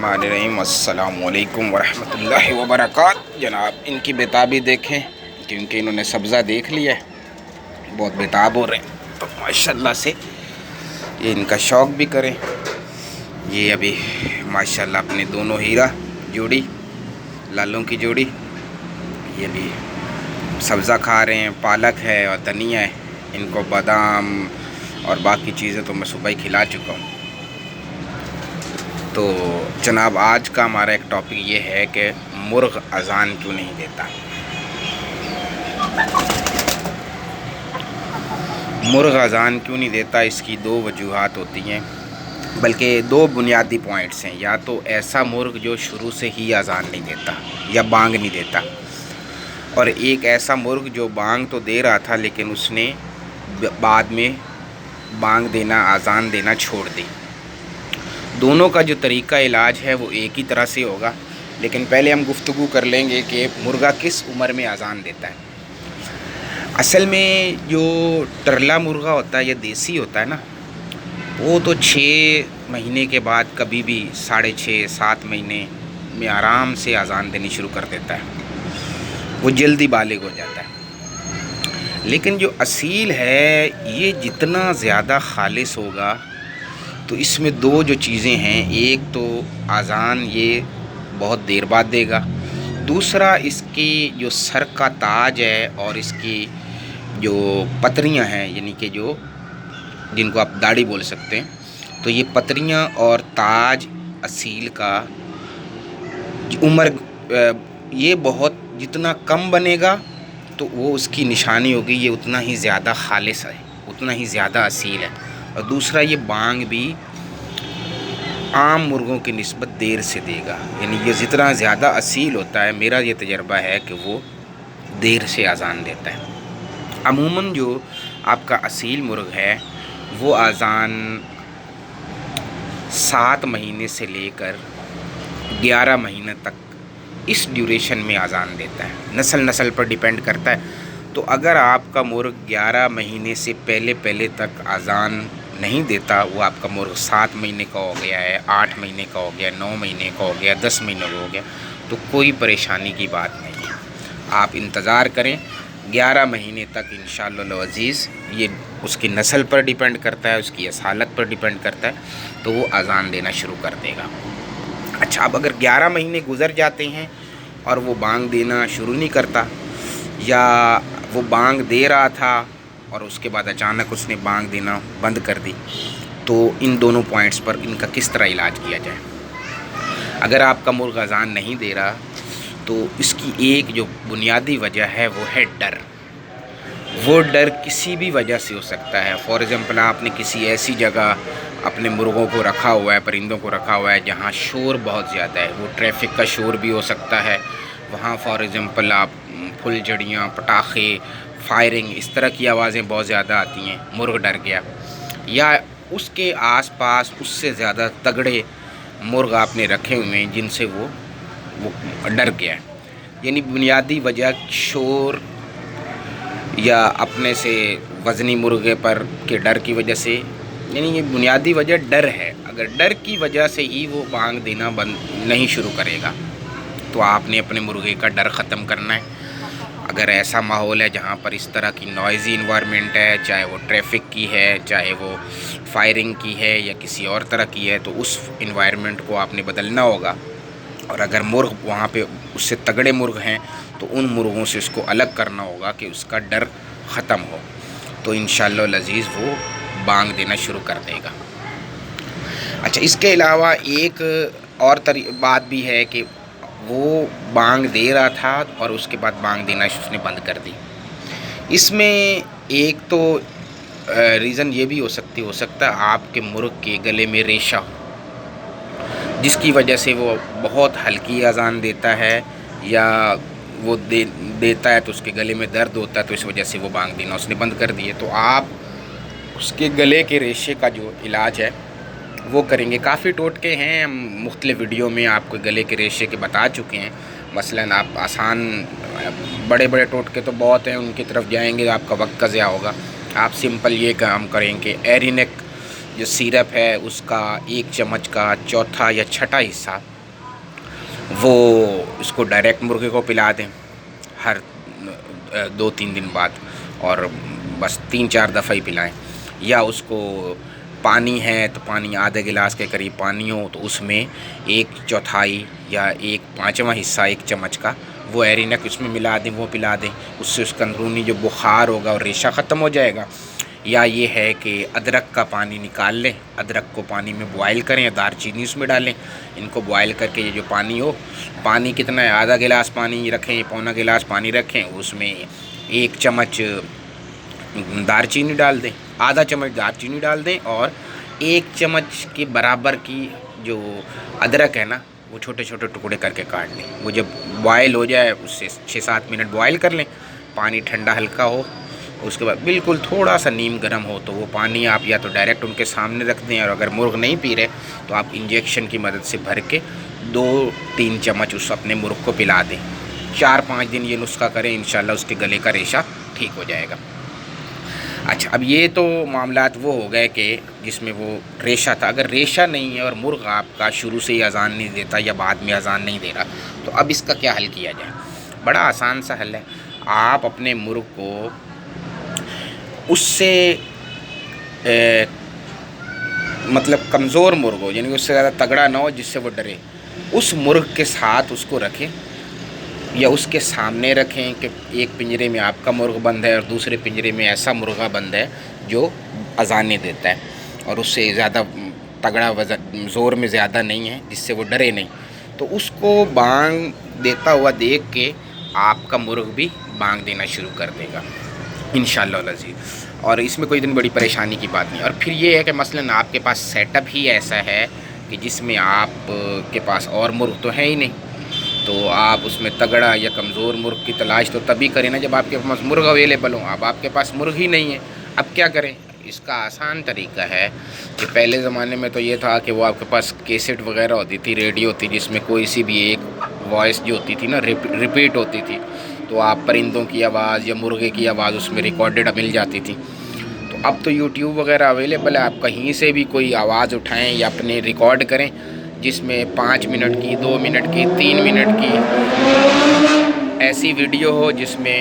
बिस्मिल्लाहिर्रहमानिर्रहीम। अस्सलामुअलैकुम वरहमतुल्लाहि वबरकातुहू। जनाब इनकी बेताबी देखें, क्योंकि इन्होंने सब्ज़ा देख लिया है, बहुत बेताब हो रहे हैं, तो माशाल्लाह से ये इनका शौक़ भी करें। ये अभी माशाल्लाह अपने दोनों हीरा जोड़ी, लालों की जोड़ी, ये भी सब्ज़ा खा रहे हैं। पालक है और धनिया है, इनको बादाम और बाकी चीज़ें तो मैं सुबह ही खिला चुका हूँ। तो जनाब आज का हमारा एक टॉपिक ये है कि मुर्ग़ अज़ान क्यों नहीं देता। मुर्ग़ अज़ान क्यों नहीं देता, इसकी दो वजूहात होती हैं, बल्कि दो बुनियादी पॉइंट्स हैं। या तो ऐसा मुर्ग़ जो शुरू से ही अज़ान नहीं देता या बांग नहीं देता, और एक ऐसा मुर्ग़ जो बांग तो दे रहा था लेकिन उसने बाद में बांग देना, अज़ान देना छोड़ दी। दोनों का जो तरीक़ा इलाज है वो एक ही तरह से होगा, लेकिन पहले हम गुफ्तगू कर लेंगे कि मुर्गा किस उम्र में अज़ान देता है। असल में जो टरला मुर्गा होता है या देसी होता है ना, वो तो 6 महीने के बाद कभी भी 6.5-7 महीने में आराम से अज़ान देनी शुरू कर देता है, वो जल्दी बालिग हो जाता है। लेकिन जो असील है ये जितना ज़्यादा खालिस होगा, तो इसमें दो जो चीज़ें हैं, एक तो अज़ान ये बहुत देर बाद देगा, दूसरा इसकी जो सर का ताज है और इसकी जो पतरियां हैं, यानी कि जो जिनको आप दाढ़ी बोल सकते हैं, तो ये पतरियां और ताज असील का उम्र ये बहुत जितना कम बनेगा तो वो उसकी निशानी होगी, ये उतना ही ज़्यादा खालिस है, उतना ही ज़्यादा असील है। और दूसरा ये बांग भी आम मुर्गों की निस्बत देर से देगा, यानी ये जितना ज़्यादा असील होता है, मेरा ये तजर्बा है कि वो देर से अज़ान देता है। अमूमन जो आपका असील मुर्ग है वो अज़ान 7 महीने से लेकर 11 महीने तक इस ड्यूरेशन में अज़ान देता है। नस्ल पर डिपेंड करता है। तो अगर आपका मुर्ग 11 महीने से पहले तक अज़ान नहीं देता, वो आपका मुर्ग 7 महीने का हो गया है, 8 महीने का हो गया, 9 महीने का हो गया, 10 महीने का हो गया, तो कोई परेशानी की बात नहीं है। आप इंतज़ार करें 11 महीने तक, इंशाअल्लाह अज़ीज़। ये उसकी नस्ल पर डिपेंड करता है, उसकी असालत पर डिपेंड करता है, तो वो अज़ान देना शुरू कर देगा। अच्छा, अब अगर 11 महीने गुज़र जाते हैं और वो बांग देना शुरू नहीं करता, या वो बांग दे रहा था और उसके बाद अचानक उसने बांग देना बंद कर दी, तो इन दोनों पॉइंट्स पर इनका किस तरह इलाज किया जाए। अगर आपका मुर्ग़ अज़ान नहीं दे रहा, तो इसकी एक जो बुनियादी वजह है वो है डर। वो डर किसी भी वजह से हो सकता है। फॉर एग्ज़ाम्पल, आपने किसी ऐसी जगह अपने मुर्गों को रखा हुआ है, परिंदों को रखा हुआ है जहाँ शोर बहुत ज़्यादा है, वो ट्रैफिक का शोर भी हो सकता है। वहाँ फॉर एग्ज़ाम्पल आप फुलझड़ियाँ, पटाखे, फायरिंग, इस तरह की आवाज़ें बहुत ज़्यादा आती हैं, मुर्ग डर गया। या उसके आसपास उससे ज़्यादा तगड़े मुर्ग आपने रखे हुए हैं जिनसे वो डर गया। यानी बुनियादी वजह शोर या अपने से वज़नी मुर्गे पर के डर की वजह से, यानी ये बुनियादी वजह डर है। अगर डर की वजह से ही वो बांग देना बंद नहीं शुरू करेगा, तो आपने अपने मुर्गे का डर ख़त्म करना है। अगर ऐसा माहौल है जहाँ पर इस तरह की नॉइज़ी इन्वायरमेंट है, चाहे वो ट्रैफिक की है, चाहे वो फायरिंग की है या किसी और तरह की है, तो उस इन्वायरमेंट को आपने बदलना होगा। और अगर मुर्ग वहाँ पे उससे तगड़े मुर्ग हैं, तो उन मुर्गों से उसको अलग करना होगा कि उसका डर ख़त्म हो, तो इंशाअल्लाह अज़ीज़ वो बांग देना शुरू कर देगा। अच्छा, इसके अलावा एक और बात भी है कि वो बांग दे रहा था और उसके बाद बांग देना उसने बंद कर दी। इसमें एक तो रीज़न ये भी हो सकता है आपके मुर्ग के गले में रेशा हो, जिसकी वजह से वो बहुत हल्की अज़ान देता है, या वो देता है तो उसके गले में दर्द होता है, तो इस वजह से वो बांग देना उसने बंद कर दिए। तो आप उसके गले के रेशे का जो इलाज है वो करेंगे। काफ़ी टोटके हैं, हम मुख्तलिफ़ वीडियो में आपको गले के रेशे के बता चुके हैं। मसलन आप आसान बड़े टोटके तो बहुत हैं, उनकी तरफ जाएंगे आपका वक्त का ज़्या होगा। आप सिंपल ये काम करेंगे, एरिनेक जो सिरप है उसका 1 चम्मच का चौथा या छठा हिस्सा وہ اس کو ڈائریکٹ مرغے کو پلا دیں ہر 2-3 دن بعد، اور بس 3-4 دفعہ ہی پلائیں. یا اس کو پانی ہے تو پانی آدھے گلاس کے قریب پانی ہو تو اس میں 1/4 یا 1/5واں حصہ 1 چمچ کا وہ ایرینک اس میں ملا دیں، وہ پلا دیں. اس سے اس کا اندرونی جو بخار ہوگا اور ریشہ ختم ہو جائے گا. یا یہ ہے کہ ادرک کا پانی نکال لیں، ادرک کو پانی میں بوائل کریں، دار چینی اس میں ڈالیں، ان کو بوائل کر کے یہ جو پانی ہو، پانی کتنا ہے، آدھا گلاس پانی رکھیں، پونا گلاس پانی رکھیں، اس میں 1 چمچ دار چینی ڈال دیں، آدھا چمچ دار چینی ڈال دیں، اور 1 چمچ کے برابر کی جو ادرک ہے نا وہ چھوٹے چھوٹے ٹکڑے کر کے کاٹ لیں. وہ جب بوائل ہو جائے اس سے 6-7 منٹ بوائل کر لیں، پانی ٹھنڈا ہلکا ہو، اس کے بعد بالکل تھوڑا سا نیم گرم ہو تو وہ پانی آپ یا تو ڈائریکٹ ان کے سامنے رکھ دیں، اور اگر مرغ نہیں پی رہے تو آپ انجیکشن کی مدد سے بھر کے 2-3 چمچ اس اپنے مرغ کو پلا دیں. 4-5 دن یہ نسخہ کریں، انشاءاللہ اس کے گلے کا ریشہ ٹھیک ہو جائے گا. اچھا، اب یہ تو معاملات وہ ہو گئے کہ جس میں وہ ریشہ تھا. اگر ریشہ نہیں ہے اور مرغ آپ کا شروع سے ہی اذان نہیں دیتا یا بعد میں اذان نہیں دے رہا، تو اب اس کا کیا حل کیا جائے؟ بڑا آسان سا حل ہے. آپ اپنے مرغ کو اس سے مطلب کمزور مرغ ہو، یعنی اس سے زیادہ تگڑا نہ ہو جس سے وہ ڈرے، اس مرغ کے ساتھ اس کو رکھیں یا اس کے سامنے رکھیں کہ ایک پنجرے میں آپ کا مرغ بند ہے اور دوسرے پنجرے میں ایسا مرغہ بند ہے جو اذانیں دیتا ہے اور اس سے زیادہ تگڑا وزن زور میں زیادہ نہیں ہے جس سے وہ ڈرے نہیں. تو اس کو بانگ دیتا ہوا دیکھ کے آپ کا مرغ بھی بانگ دینا شروع کر دے گا انشاءاللہ العزیز. اور اس میں کوئی اتنی بڑی پریشانی کی بات نہیں. اور پھر یہ ہے کہ مثلاً آپ کے پاس سیٹ اپ ہی ایسا ہے کہ جس میں آپ کے پاس اور مرغ تو ہے ہی نہیں، تو آپ اس میں تگڑا یا کمزور مرغ کی تلاش تو تبھی کریں نا جب آپ کے پاس مرغ اویلیبل ہوں. اب آپ کے پاس مرغ ہی نہیں ہے، اب کیا کریں؟ اس کا آسان طریقہ ہے کہ پہلے زمانے میں تو یہ تھا کہ وہ آپ کے پاس کیسٹ وغیرہ ہوتی تھی، ریڈیو تھی، جس میں کوئی سی بھی ایک وائس جو ہوتی تھی نا ریپیٹ ہوتی تھی، تو آپ پرندوں کی آواز یا مرغے کی آواز اس میں ریکارڈڈ مل جاتی تھی. تو اب تو یوٹیوب وغیرہ اویلیبل ہے، آپ کہیں سے بھی کوئی آواز اٹھائیں یا اپنے ریکارڈ کریں جس میں 5 منٹ کی، 2 منٹ کی، 3 منٹ کی ایسی ویڈیو ہو جس میں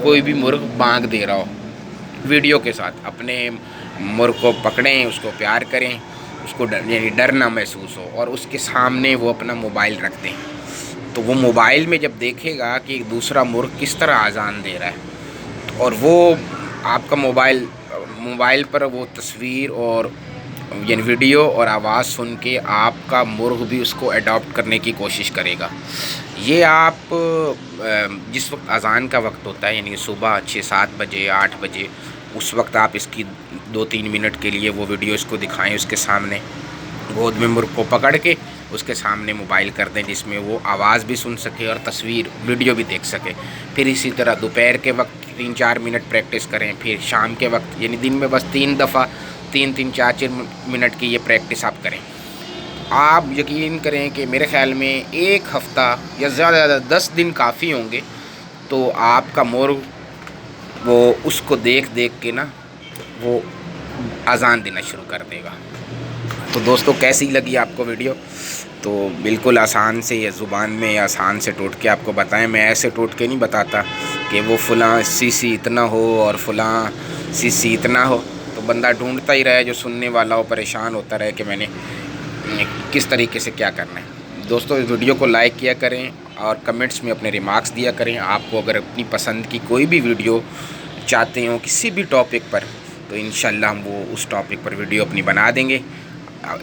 کوئی بھی مرغ بانگ دے رہا ہو. ویڈیو کے ساتھ اپنے مرغ کو پکڑیں، اس کو پیار کریں، اس کو یعنی ڈر نہ محسوس ہو، اور اس کے سامنے وہ اپنا موبائل رکھ دیں. تو وہ موبائل میں جب دیکھے گا کہ ایک دوسرا مرغ کس طرح اذان دے رہا ہے، اور وہ آپ کا موبائل پر وہ تصویر اور یعنی ویڈیو اور آواز سن کے آپ کا مرغ بھی اس کو اڈاپٹ کرنے کی کوشش کرے گا. یہ آپ جس وقت اذان کا وقت ہوتا ہے یعنی صبح 6-7 بجے 8 بجے، اس وقت آپ اس کی 2-3 منٹ کے لیے وہ ویڈیو اس کو دکھائیں، اس کے سامنے گود میں مرغ کو پکڑ کے اس کے سامنے موبائل کر دیں جس میں وہ آواز بھی سن سکے اور تصویر ویڈیو بھی دیکھ سکے. پھر اسی طرح دوپہر کے وقت 3-4 منٹ پریکٹس کریں، پھر شام کے وقت یعنی دن میں بس 3 دفعہ 3-3 4 منٹ کی یہ پریکٹس آپ کریں. آپ یقین کریں کہ میرے خیال میں 1 ہفتہ یا زیادہ زیادہ 10 دن کافی ہوں گے، تو آپ کا مرغ وہ اس کو دیکھ کے نا وہ اذان دینا شروع کر دے گا. تو دوستو کیسی لگی آپ کو ویڈیو؟ تو بالکل آسان سے یا زبان میں آسان سے ٹوٹکے آپ کو بتائیں. میں ایسے ٹوٹکے نہیں بتاتا کہ وہ فلاں سی اتنا ہو اور فلاں سی اتنا ہو، تو بندہ ڈھونڈتا ہی رہے جو سننے والا ہو، پریشان ہوتا رہے کہ میں نے کس طریقے سے کیا کرنا ہے. دوستو اس ویڈیو کو لائک کیا کریں اور کمنٹس میں اپنے ریمارکس دیا کریں. آپ کو اگر اپنی پسند کی کوئی بھی ویڈیو چاہتے ہوں کسی بھی ٹاپک پر، تو انشاءاللہ ہم وہ اس ٹاپک پر ویڈیو اپنی بنا دیں گے.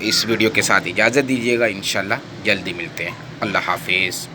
اس ویڈیو کے ساتھ اجازت دیجیے گا، انشاءاللہ جلدی ملتے ہیں. اللہ حافظ.